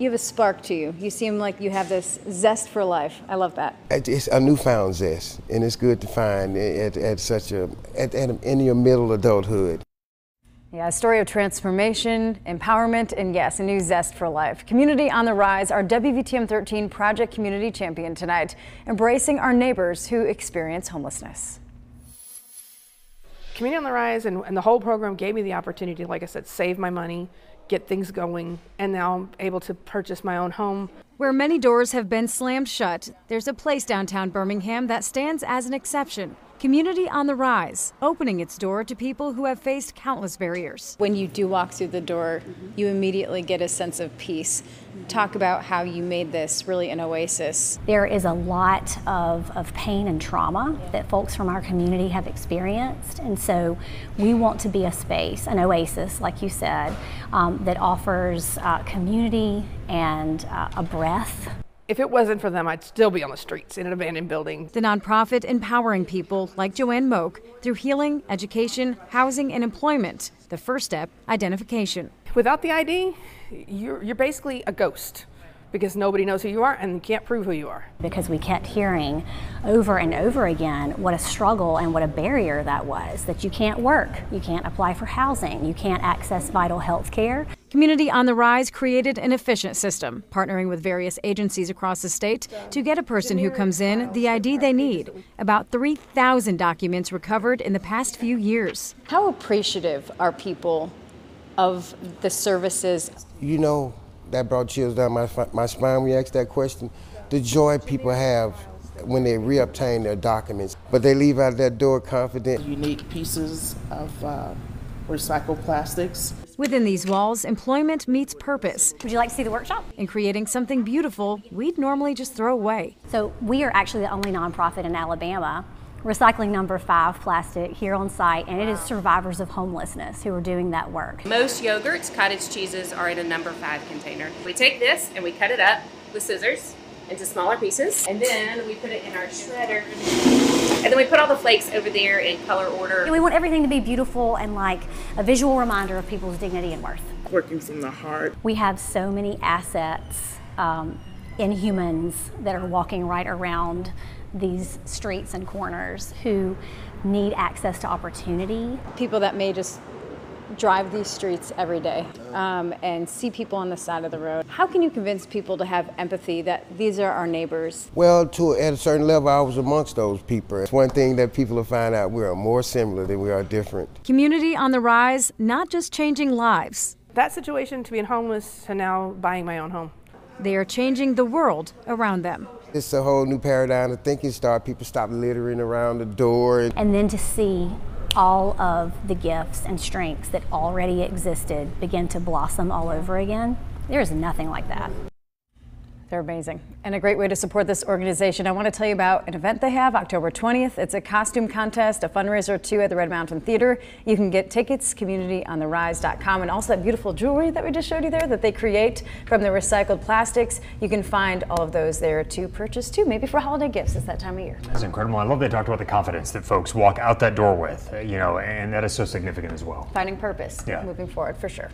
You have a spark to you. You seem like you have this zest for life. I love that. It's a newfound zest, and it's good to find at in your middle adulthood. Yeah, a story of transformation, empowerment, and yes, a new zest for life. Community on the Rise, our WVTM 13 Project Community Champion tonight, embracing our neighbors who experience homelessness. Community on the Rise and the whole program gave me the opportunity, like I said, save my money, get things going, and now I'm able to purchase my own home. Where many doors have been slammed shut, there's a place downtown Birmingham that stands as an exception. Community on the Rise, opening its door to people who have faced countless barriers. When you do walk through the door, you immediately get a sense of peace. Talk about how you made this really an oasis. There is a lot of pain and trauma that folks from our community have experienced, and so we want to be a space, an oasis, like you said, that offers community and a breath. If it wasn't for them, I'd still be on the streets in an abandoned building. The nonprofit empowering people like Joanne Moak through healing, education, housing, and employment. The first step, identification. Without the ID, you're basically a ghost because nobody knows who you are and you can't prove who you are. Because we kept hearing over and over again what a struggle and what a barrier that was, that you can't work, you can't apply for housing, you can't access vital health care. Community on the Rise created an efficient system, partnering with various agencies across the state to get a person who comes in the ID they need. About 3,000 documents recovered in the past few years. How appreciative are people of the services? You know, that brought chills down my spine when you asked that question. The joy people have when they reobtain their documents, but they leave out that door confident. Unique pieces of recycled plastics. Within these walls, employment meets purpose. Would you like to see the workshop? In creating something beautiful we'd normally just throw away. So we are actually the only nonprofit in Alabama recycling number 5 plastic here on site, and it is survivors of homelessness who are doing that work. Most yogurts, cottage cheeses are in a number 5 container. We take this and we cut it up with scissors into smaller pieces, and then we put it in our shredder. And then we put all the flakes over there in color order. We want everything to be beautiful and like a visual reminder of people's dignity and worth. Working from the heart. We have so many assets in humans that are walking right around these streets and corners who need access to opportunity. People that may just drive these streets every day and see people on the side of the road. How can you convince people to have empathy that these are our neighbors? Well, at a certain level, I was amongst those people. It's one thing that people will find out: we are more similar than we are different. Community on the Rise, not just changing lives. That situation to being homeless to now buying my own home. They are changing the world around them. It's a whole new paradigm of thinking. People stop littering around the door. And then to see all of the gifts and strengths that already existed begin to blossom all over again, there is nothing like that. They're amazing and a great way to support this organization. I want to tell you about an event they have October 20th. It's a costume contest, a fundraiser too at the Red Mountain Theater. You can get tickets, communityontherise.com, and also that beautiful jewelry that we just showed you there that they create from the recycled plastics. You can find all of those there to purchase too, maybe for holiday gifts. It's that time of year. That's incredible. I love they talked about the confidence that folks walk out that door with, and that is so significant as well. Finding purpose, yeah. Moving forward for sure.